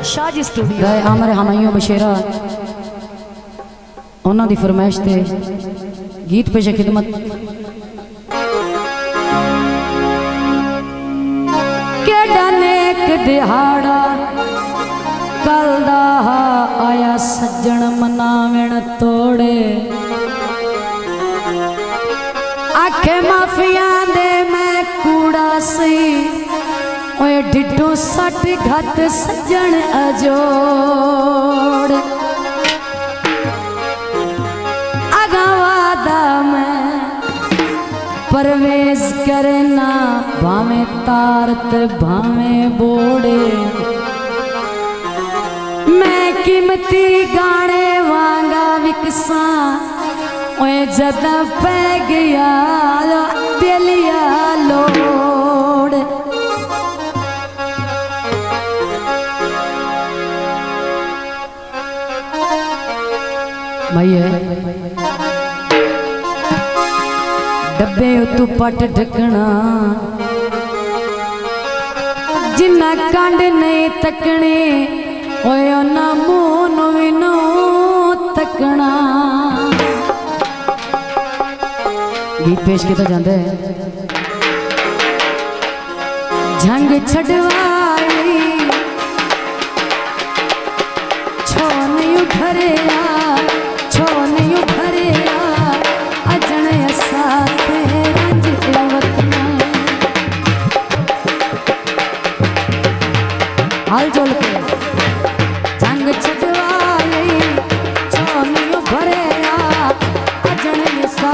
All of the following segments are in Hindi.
शाह स्टूडियो आमर हमायूं बशेरा उन्हों की फरमाइश से गीत पेश खिदमत। केड़ा नेक दिहाड़ा कल दा आया सज्जन मनावण तोड़े आखे माफिया दे मैं कूड़ा सी ओए डिडो सट घट सज्जन अजोड़ अगवादा मैं परवेज करना भावे तारत भावे बोड़े मैं कीमती गाने वांगा विकसा ओए जदा पै गया दिलिया लोड़ भैया डब्बे उतू पट ढकना जिन्ना कंड नहीं तकने ओए ना मुंह भी नो तकना। गीत पेश किया जाता है झंग छड़वाई छो नहीं उठरिया छो नहीं उठरिया अजन असा रंज हाल जोल के झंग छड़वाई छो नहीं उठरिया अजन असा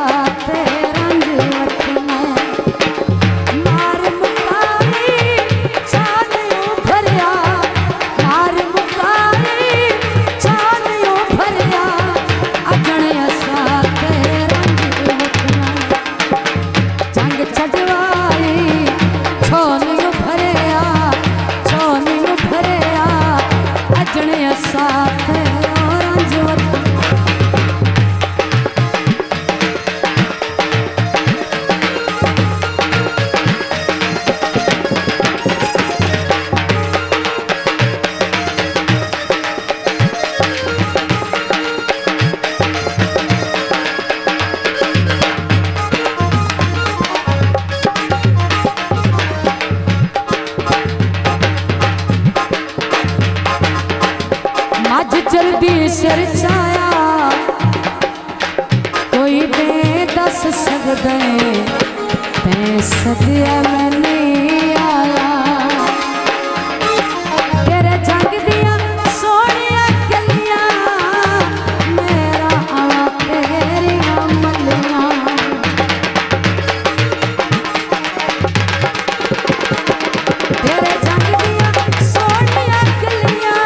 चलती सिर छाया कोई दे दस सकते ते सदिया मैं नहीं आया तेरे जंग दिया सोनिया गलियां मेरा आवा तेरिया मलियां तेरे जंग दिया सोनिया गलियां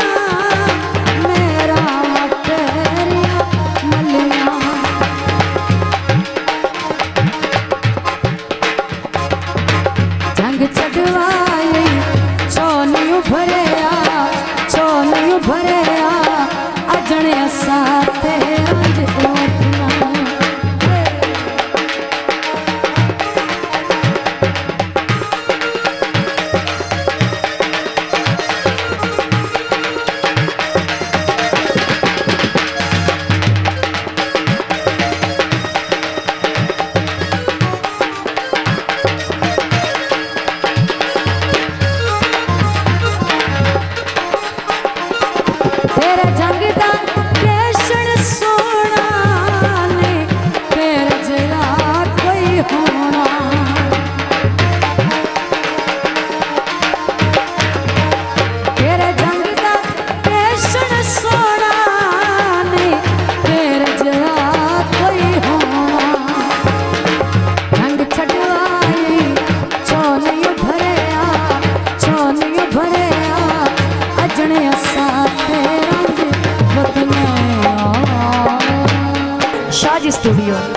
शाह स्टूडियो।